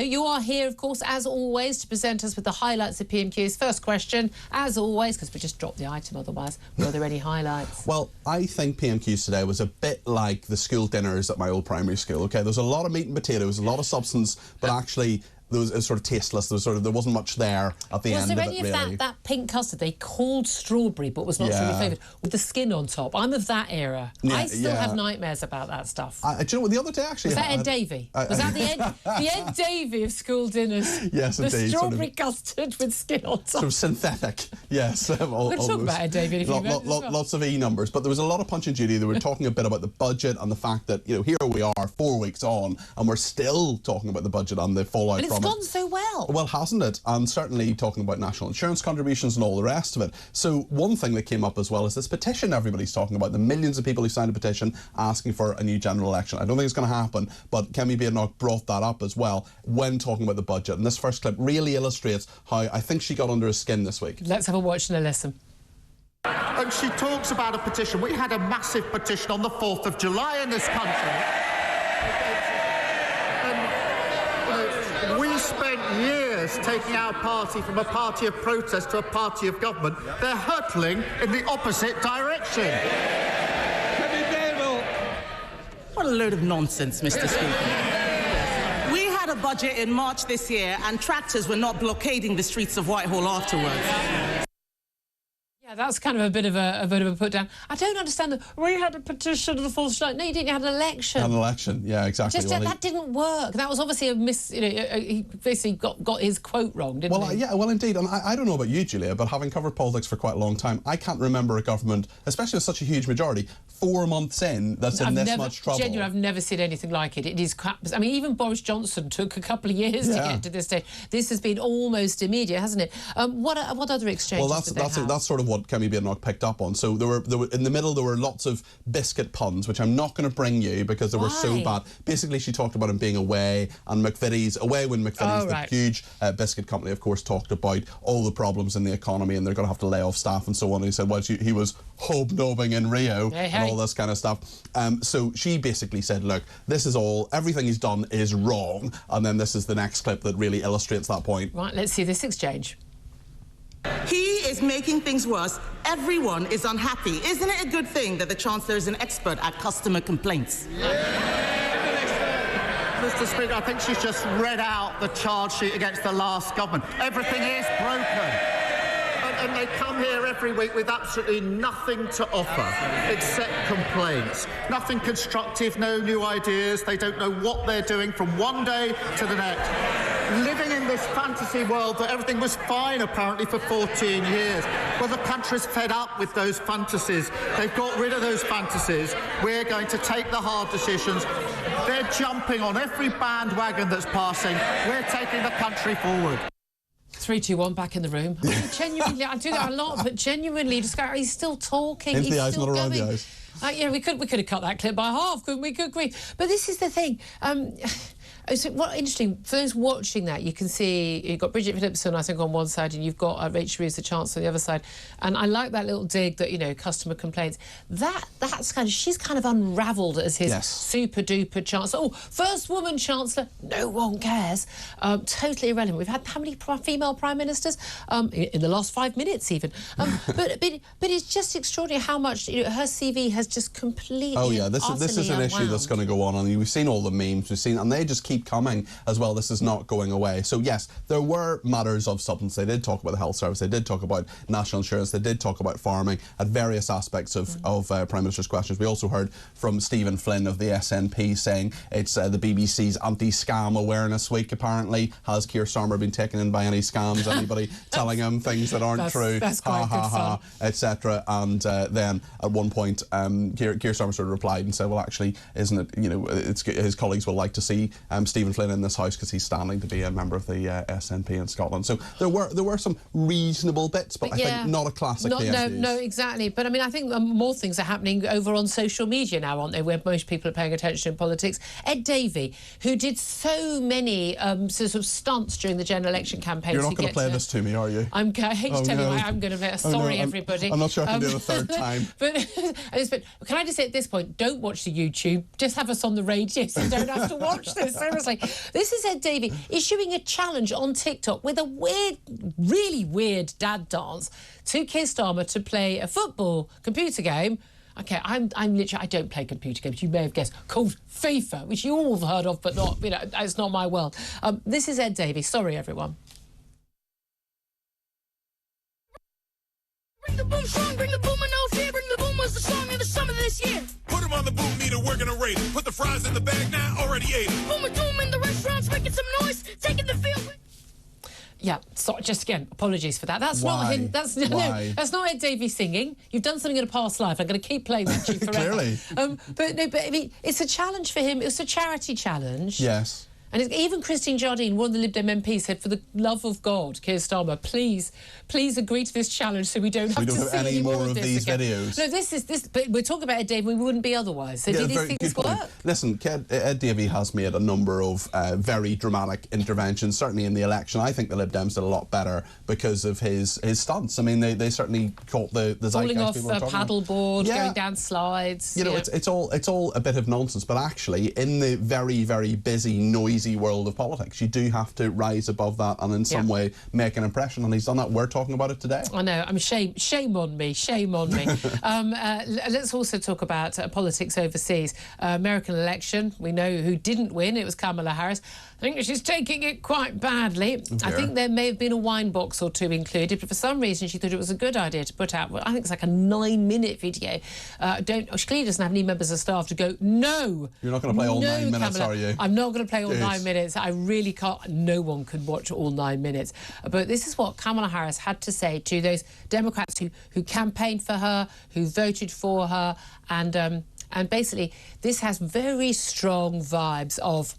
you are here, of course, as always, to present us with the highlights of PMQs. First question, as always, because we just dropped the item otherwise, were there any highlights? Well, I think PMQs today was a bit like the school dinners at my old primary school, OK? There was a lot of meat and potatoes, a lot of substance, but actually there was sort of tasteless. There wasn't much there at the end of it, really. Was there any of that pink custard they called strawberry but was not really flavoured, with the skin on top? I'm of that era. Yeah, I still have nightmares about that stuff. Do you know what, the other day actually... Was that Ed Davey? Was that the Ed Davey of school dinners? Yes, indeed. The strawberry custard with skin on top. Sort of synthetic, yes. We're going to talk about Ed Davey in a few minutes. Lots of E numbers, but there was a lot of Punch and Judy. They were talking a bit about the budget and the fact that, you know, here we are 4 weeks on and we're still talking about the budget and the fallout from it. And it's gone so well. Well, hasn't it? And certainly talking about national insurance contributions and all the rest of it. So one thing that came up as well is this petition everybody's talking about, the millions of people who signed a petition asking for a new general election. I don't think it's going to happen, but Kemi Badenoch brought that up as well when talking about the budget. And this first clip really illustrates how I think she got under his skin this week. Let's have a watch and a listen. And she talks about a petition. We had a massive petition on the 4th of July in this country. We spent years taking our party from a party of protest to a party of government. They're hurtling in the opposite direction. What a load of nonsense, Mr. Speaker. We had a budget in March this year and tractors were not blockading the streets of Whitehall afterwards. Yeah, that's kind of a bit of a put down. I don't understand that we had a petition to the 4th of July. No, you didn't. You had an election. An election, yeah, exactly. Just, that didn't work. That was obviously a miss. You know, he basically got his quote wrong, didn't he? Yeah, well, indeed. And I don't know about you, Julia, but having covered politics for quite a long time, I can't remember a government, especially with such a huge majority, 4 months in, that's in this much trouble. Genuinely, I've never seen anything like it. It is crap. I mean, even Boris Johnson took a couple of years to get to this stage. This has been almost immediate, hasn't it? What other exchanges? Well, that's sort of what Kemi Badenoch picked up on. So there were in the middle there were lots of biscuit puns, which I'm not going to bring you because they were so bad. Basically, she talked about him being away, and McVitie's away when McVitie's the huge biscuit company, of course, talked about all the problems in the economy and they're going to have to lay off staff and so on. And he said, well, he was hobnobbing in Rio and all this kind of stuff. So she basically said, look, this is everything he's done is wrong. And then this is the next clip that really illustrates that point. Right, let's see this exchange. He is making things worse. Everyone is unhappy. Isn't it a good thing that the Chancellor is an expert at customer complaints? Mr. Speaker, I think she's just read out the charge sheet against the last government. Everything is broken. And they come here every week with absolutely nothing to offer except complaints. Nothing constructive, no new ideas. They don't know what they're doing from one day to the next. Living in this fantasy world that everything was fine, apparently, for 14 years. Well, the country's fed up with those fantasies. They've got rid of those fantasies. We're going to take the hard decisions. They're jumping on every bandwagon that's passing. We're taking the country forward. 3, 2, 1, back in the room. Genuinely, I do that a lot, but genuinely, just go, he's still talking. Into he's the eyes, still not around going. the eyes. Yeah, we could have cut that clip by half, couldn't we? Good grief. But this is the thing. So what interesting, for those watching that, you can see you've got Bridget Phillipson, I think, on one side, and you've got Rachel Reeves, the Chancellor, on the other side. And I like that little dig that, you know, customer complaints. That's kind of, she's kind of unravelled as his super-duper Chancellor. Oh, first woman Chancellor, no one cares. Totally irrelevant. We've had how many female Prime Ministers? In the last 5 minutes, even. But it's just extraordinary how much, you know, her CV has just completely, oh, yeah, this is an issue that's going to go on. And we've seen all the memes, and they just keep coming as well. This is not going away. So yes, there were matters of substance. They did talk about the health service, they did talk about national insurance, they did talk about farming at various aspects of Prime Minister's questions. We also heard from Stephen Flynn of the SNP saying it's the BBC's anti-scam awareness week, apparently. Has Keir Starmer been taken in by any scams? Anybody telling him things that aren't true? That's quite good fun. Etc. And then at one point Keir Starmer sort of replied and said, well, actually, isn't it, you know, his colleagues will like to see Stephen Flynn in this house because he's standing to be a member of the SNP in Scotland. So there were some reasonable bits, but I think not a classic PMQs. No, exactly. But I mean, I think more things are happening over on social media now, aren't they, where most people are paying attention in politics. Ed Davey, who did so many sort of stunts during the general election campaign. You're not going to play this to me, are you? I hate to tell you, I'm going to play. Sorry, everybody. I'm not sure I can do it a third time. But can I just say at this point, don't watch the YouTube. Just have us on the radio, so you don't have to watch this. seriously. This is Ed Davey issuing a challenge on TikTok with a weird, really weird dad dance to Keir Starmer to play a football computer game. Okay, I'm literally, I don't play computer games, you may have guessed, called FIFA, which you all have heard of, but not, you know, it's not my world. This is Ed Davey. Sorry, everyone. Bring the boom strong, bring the boom and no fear, bring the boom was the song of the summer this year. Put them on the boom meter, we're gonna rate it. Put the fries in the bag now, already ate it. Boom and doom in the restaurants, making some noise, taking the field. Yeah, so just again, apologies for that. That's Why? not him. That's no, that's not Ed Davey singing. You've done something in a past life. I'm going to keep playing that to you forever. Clearly. But I mean, it's a challenge for him. It's a charity challenge. Yes. And even Christine Jardine, one of the Lib Dem MPs, said, for the love of God, Keir Starmer, please agree to this challenge so we don't have to see any more of this these again. videos. No, this is but we're talking about Ed Davey, we wouldn't be otherwise. So do these things work? Listen, Ed Davey has made a number of very dramatic interventions, certainly in the election. I think the Lib Dems did a lot better because of his stunts. I mean, they certainly caught the falling off zeitgeist. a paddleboard, going down slides. You know, it's all a bit of nonsense, but actually, in the very, very busy, noisy world of politics, you do have to rise above that and in some way make an impression, and he's done that. We're talking about it today. I know. Shame on me. Let's also talk about politics overseas. American election. We know who didn't win. It was Kamala Harris. I think she's taking it quite badly. I think there may have been a wine box or two included, but for some reason she thought it was a good idea to put out, I think it's like a 9-minute video. She clearly doesn't have any members of staff to go, no. You're not going to play all 9 minutes, Kamala, are you? I'm not going to play all 9 minutes. I really can't. No one could watch all 9 minutes. But this is what Kamala Harris had to say to those Democrats who campaigned for her, who voted for her, and basically this has very strong vibes of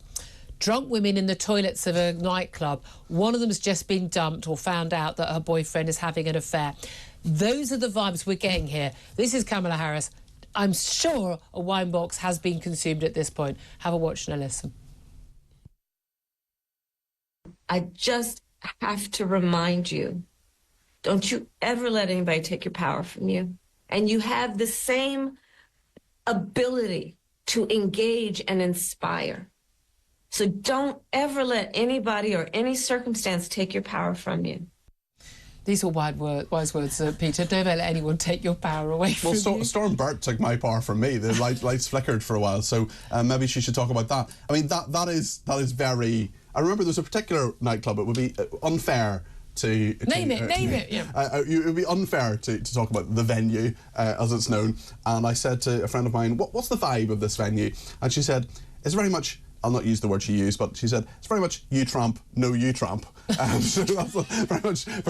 drunk women in the toilets of a nightclub. One of them has just been dumped or found out that her boyfriend is having an affair. Those are the vibes we're getting here. This is Kamala Harris. I'm sure a wine box has been consumed at this point. Have a watch and a listen. I just have to remind you, don't you ever let anybody take your power from you. And you have the same ability to engage and inspire. So don't ever let anybody or any circumstance take your power from you. These are wise words, Peter. Don't let anyone take your power away from you. Storm Burt took my power from me. The lights flickered for a while, so maybe she should talk about that. I mean, that is very... I remember there was a particular nightclub. It would be unfair to... Name it, yeah. It would be unfair to talk about the venue, as it's known. And I said to a friend of mine, what's the vibe of this venue? And she said, it's very much... I'll not use the word she used, but she said, it's very much you Trump, no you Trump. So that's very much the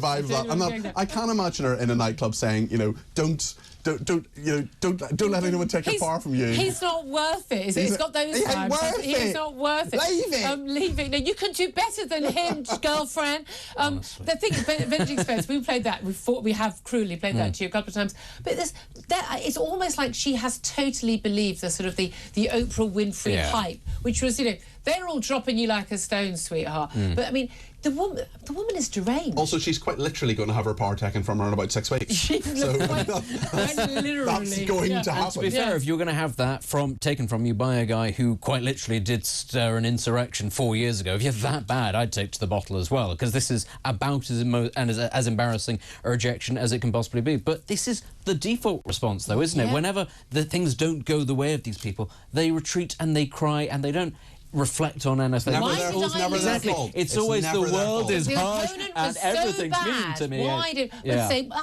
vibe of that. And I can't imagine her in a nightclub saying, you know, don't let anyone take your power from you. He's not worth it. It's got those vibes. He's not worth it. Leave it. Leave it. No, you can do better than him, girlfriend. The thing is, Benedict Spence, we played that. We have cruelly played that to you a couple of times. But it's almost like she has totally believed the sort of the Oprah Winfrey hype, which was, you know, they're all dropping you like a stone, sweetheart. But I mean, the woman is deranged. Also, she's quite literally going to have her power taken from her in about 6 weeks. So that's going to happen. And to be fair, if you're going to have that taken from you by a guy who quite literally did stir an insurrection 4 years ago, if you're that bad, I'd take to the bottle as well, because this is about as embarrassing a rejection as it can possibly be. But this is the default response, though, isn't it? Whenever the things don't go the way of these people, they retreat and they cry and they don't reflect on anything. It's always the world is harsh and everything's mean to me. I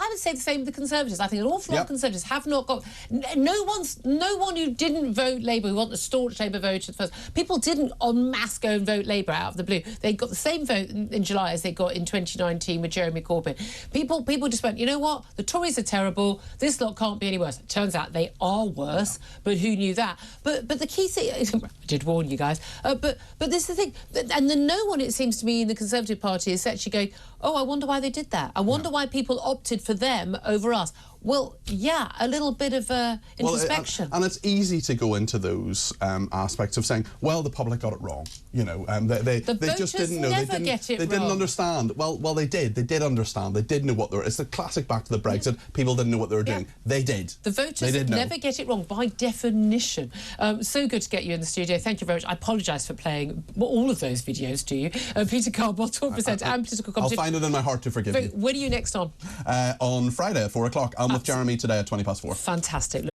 would say the same with the Conservatives. I think an awful lot of Conservatives have not got... No one who didn't vote Labour, who want the staunch Labour vote at first, people didn't en masse go and vote Labour out of the blue. They got the same vote in July as they got in 2019 with Jeremy Corbyn. People just went, you know what, the Tories are terrible, this lot can't be any worse. It turns out they are worse, but who knew that? But the key thing... I did warn you guys. But this is the thing, and no one, it seems to me, in the Conservative Party is actually going, oh, I wonder why they did that. I wonder why people opted for them over us. Well, yeah, a little bit of introspection. And it's easy to go into those aspects of saying, well, the public got it wrong. You know, they just didn't know. Never get it they didn't understand. Well, they did. They did understand. They did know what they were. It's the classic back to the Brexit. People didn't know what they were doing. They did. The voters never get it wrong by definition. So good to get you in the studio. Thank you very much. I apologise for playing all of those videos to you. Peter Cardwell, talk presenter and political commentator. I'll find it in my heart to forgive you. When are you next on? On Friday at 4 o'clock. I'm with Jeremy today at 4:20. Fantastic.